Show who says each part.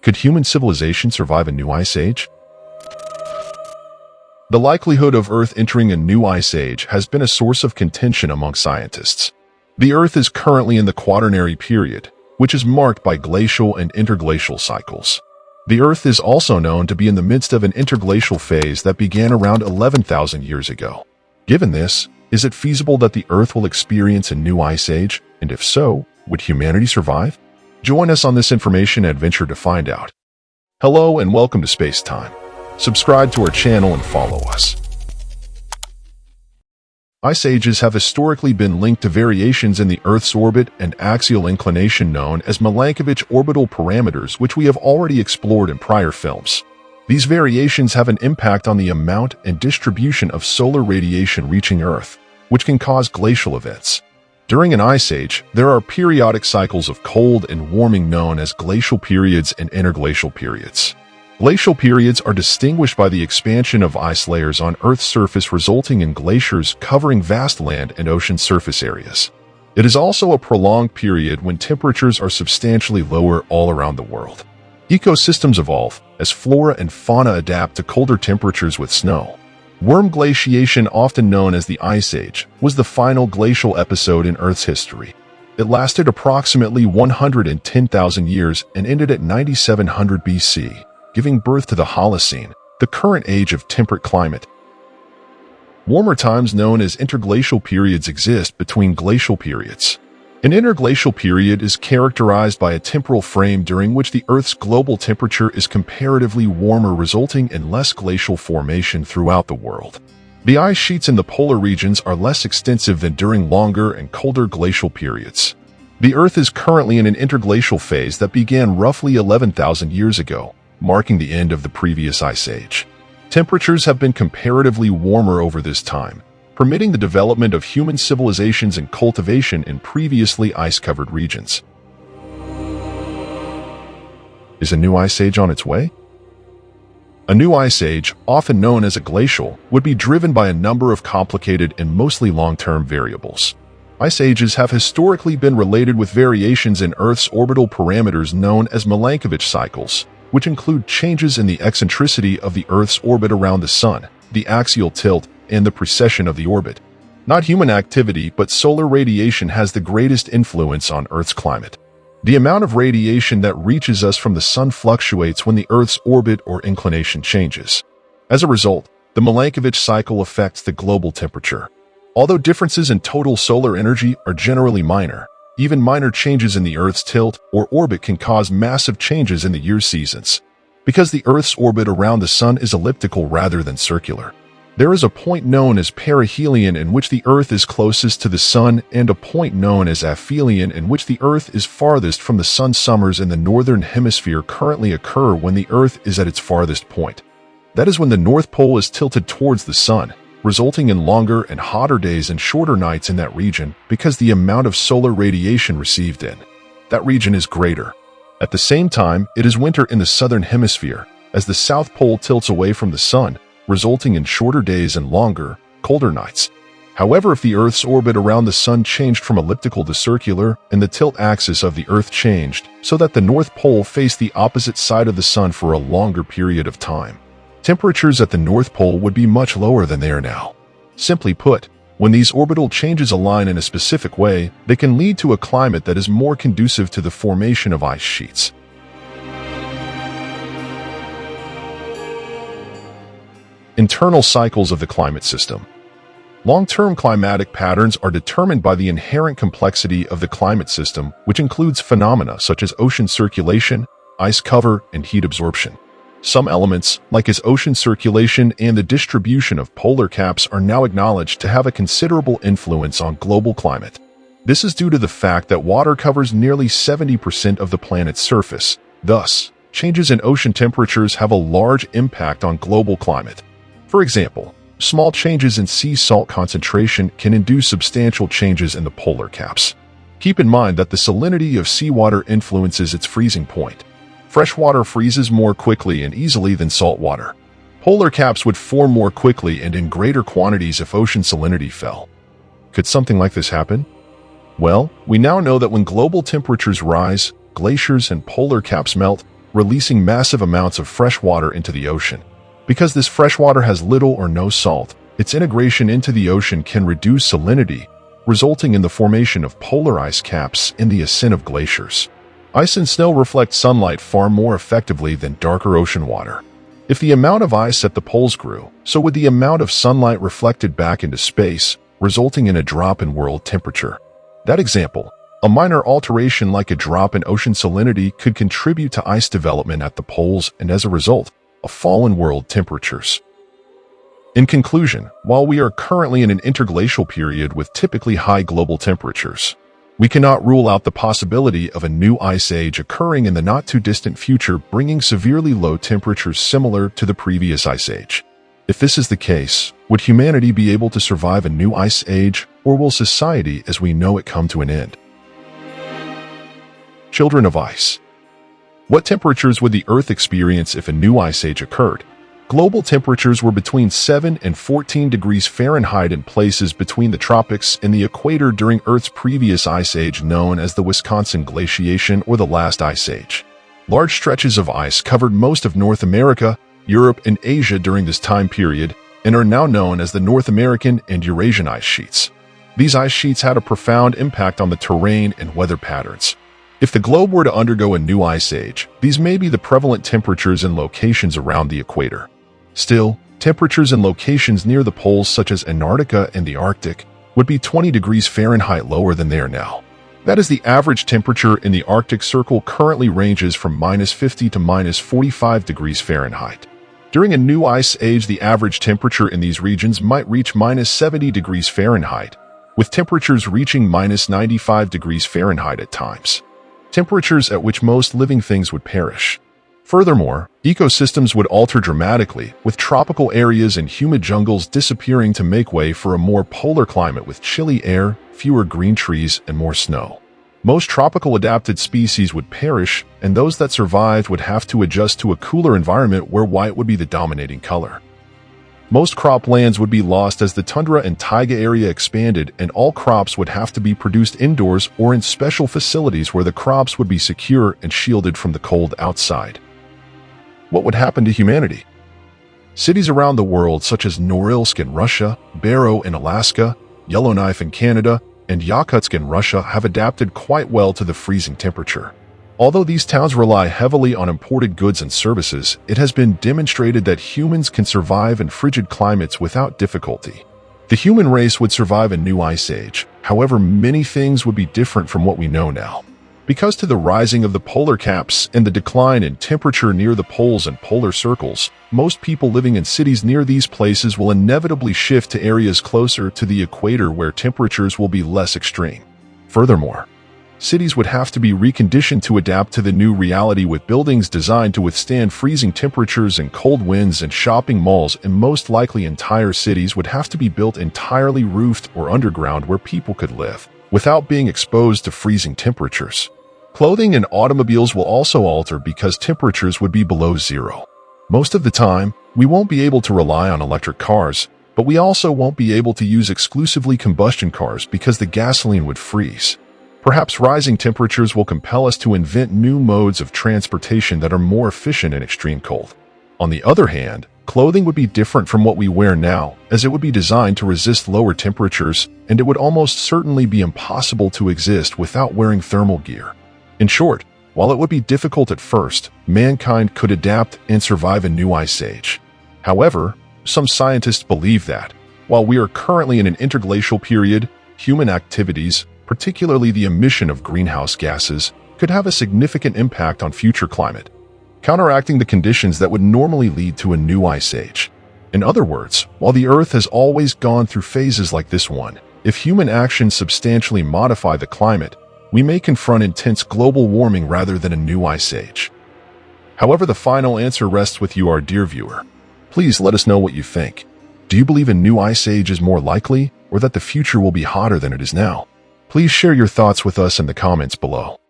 Speaker 1: Could human civilization survive a new ice age? The likelihood of Earth entering a new ice age has been a source of contention among scientists. The Earth is currently in the Quaternary period, which is marked by glacial and interglacial cycles. The Earth is also known to be in the midst of an interglacial phase that began around 11,000 years ago. Given this, is it feasible that the Earth will experience a new ice age? And if so, would humanity survive? Join us on this information adventure to find out. Hello and welcome to Space Time. Subscribe to our channel and follow us. Ice ages have historically been linked to variations in the Earth's orbit and axial inclination known as Minkovich orbital parameters, which we have already explored in prior films. These variations have an impact on the amount and distribution of solar radiation reaching Earth, which can cause glacial events. During an ice age, there are periodic cycles of cold and warming known as glacial periods and interglacial periods. Glacial periods are distinguished by the expansion of ice layers on Earth's surface resulting in glaciers covering vast land and ocean surface areas. It is also a prolonged period when temperatures are substantially lower all around the world. Ecosystems evolve as flora and fauna adapt to colder temperatures with snow. Worm glaciation, often known as the Ice Age, was the final glacial episode in Earth's history. It lasted approximately 110,000 years and ended at 9700 BC. Giving birth to the Holocene, the current age of temperate climate. Warmer times known as interglacial periods exist between glacial periods. An interglacial period is characterized by a temporal frame during which the Earth's global temperature is comparatively warmer, resulting in less glacial formation throughout the world. The ice sheets in the polar regions are less extensive than during longer and colder glacial periods. The Earth is currently in an interglacial phase that began roughly 11,000 years ago, marking the end of the previous ice age. Temperatures have been comparatively warmer over this time, permitting the development of human civilizations and cultivation in previously ice-covered regions. Is a new ice age on its way? A new ice age, often known as a glacial, would be driven by a number of complicated and mostly long-term variables. Ice ages have historically been related with variations in Earth's orbital parameters known as Minkovich Cycles, which include changes in the eccentricity of the Earth's orbit around the Sun, the axial tilt, and the precession of the orbit. Not human activity, but solar radiation has the greatest influence on Earth's climate. The amount of radiation that reaches us from the Sun fluctuates when the Earth's orbit or inclination changes. As a result, the Minkovich cycle affects the global temperature. Although differences in total solar energy are generally minor, even minor changes in the Earth's tilt or orbit can cause massive changes in the year's seasons. Because the Earth's orbit around the Sun is elliptical rather than circular, there is a point known as perihelion in which the Earth is closest to the Sun and a point known as aphelion in which the Earth is farthest from the Sun. Summers in the northern hemisphere currently occur when the Earth is at its farthest point. That is when the North Pole is tilted towards the Sun, resulting in longer and hotter days and shorter nights in that region because the amount of solar radiation received in that region is greater. At the same time, it is winter in the southern hemisphere as the South Pole tilts away from the Sun, resulting in shorter days and longer, colder nights. However, if the Earth's orbit around the Sun changed from elliptical to circular and the tilt axis of the Earth changed so that the North Pole faced the opposite side of the Sun for a longer period of time, temperatures at the North Pole would be much lower than they are now. Simply put, when these orbital changes align in a specific way, they can lead to a climate that is more conducive to the formation of ice sheets. Internal cycles of the climate system. Long-term climatic patterns are determined by the inherent complexity of the climate system, which includes phenomena such as ocean circulation, ice cover, and heat absorption. Some elements, like as ocean circulation and the distribution of polar caps, are now acknowledged to have a considerable influence on global climate. This is due to the fact that water covers nearly 70% of the planet's surface. Thus, changes in ocean temperatures have a large impact on global climate. For example, small changes in sea salt concentration can induce substantial changes in the polar caps. Keep in mind that the salinity of seawater influences its freezing point. Fresh water freezes more quickly and easily than salt water. Polar caps would form more quickly and in greater quantities if ocean salinity fell. Could something like this happen? Well, we now know that when global temperatures rise, glaciers and polar caps melt, releasing massive amounts of fresh water into the ocean. Because this fresh water has little or no salt, its integration into the ocean can reduce salinity, resulting in the formation of polar ice caps and the ascent of glaciers. Ice and snow reflect sunlight far more effectively than darker ocean water. If the amount of ice at the poles grew, so would the amount of sunlight reflected back into space, resulting in a drop in world temperature. That example, a minor alteration like a drop in ocean salinity, could contribute to ice development at the poles and, as a result, a fall in world temperatures. In conclusion, while we are currently in an interglacial period with typically high global temperatures, we cannot rule out the possibility of a new ice age occurring in the not-too-distant future, bringing severely low temperatures similar to the previous ice age. If this is the case, would humanity be able to survive a new ice age, or will society as we know it come to an end? Children of ice. What temperatures would the Earth experience if a new ice age occurred? Global temperatures were between 7 and 14 degrees Fahrenheit in places between the tropics and the equator during Earth's previous ice age, known as the Wisconsin Glaciation or the Last Ice Age. Large stretches of ice covered most of North America, Europe, and Asia during this time period and are now known as the North American and Eurasian ice sheets. These ice sheets had a profound impact on the terrain and weather patterns. If the globe were to undergo a new ice age, these may be the prevalent temperatures in locations around the equator. Still, temperatures in locations near the poles such as Antarctica and the Arctic would be 20 degrees Fahrenheit lower than they are now. That is, the average temperature in the Arctic Circle currently ranges from -50 to -45 degrees Fahrenheit. During a new ice age, the average temperature in these regions might reach -70 degrees Fahrenheit, with temperatures reaching -95 degrees Fahrenheit at times. Temperatures at which most living things would perish. Furthermore, ecosystems would alter dramatically, with tropical areas and humid jungles disappearing to make way for a more polar climate with chilly air, fewer green trees, and more snow. Most tropical adapted species would perish, and those that survived would have to adjust to a cooler environment where white would be the dominating color. Most croplands would be lost as the tundra and taiga area expanded, and all crops would have to be produced indoors or in special facilities where the crops would be secure and shielded from the cold outside. What would happen to humanity? Cities around the world such as Norilsk in Russia, Barrow in Alaska, Yellowknife in Canada, and Yakutsk in Russia have adapted quite well to the freezing temperature. Although these towns rely heavily on imported goods and services, it has been demonstrated that humans can survive in frigid climates without difficulty. The human race would survive a new ice age. However, many things would be different from what we know now. Because to the rising of the polar caps and the decline in temperature near the poles and polar circles, most people living in cities near these places will inevitably shift to areas closer to the equator where temperatures will be less extreme. Furthermore, cities would have to be reconditioned to adapt to the new reality, with buildings designed to withstand freezing temperatures and cold winds, and shopping malls and most likely entire cities would have to be built entirely roofed or underground where people could live without being exposed to freezing temperatures. Clothing and automobiles will also alter because temperatures would be below zero. Most of the time, we won't be able to rely on electric cars, but we also won't be able to use exclusively combustion cars because the gasoline would freeze. Perhaps rising temperatures will compel us to invent new modes of transportation that are more efficient in extreme cold. On the other hand, clothing would be different from what we wear now, as it would be designed to resist lower temperatures, and it would almost certainly be impossible to exist without wearing thermal gear. In short, while it would be difficult at first, mankind could adapt and survive a new ice age. However, some scientists believe that, while we are currently in an interglacial period, human activities, particularly the emission of greenhouse gases, could have a significant impact on future climate, counteracting the conditions that would normally lead to a new ice age. In other words, while the Earth has always gone through phases like this one, if human actions substantially modify the climate, we may confront intense global warming rather than a new ice age. However, the final answer rests with you, our dear viewer. Please let us know what you think. Do you believe a new ice age is more likely, or that the future will be hotter than it is now? Please share your thoughts with us in the comments below.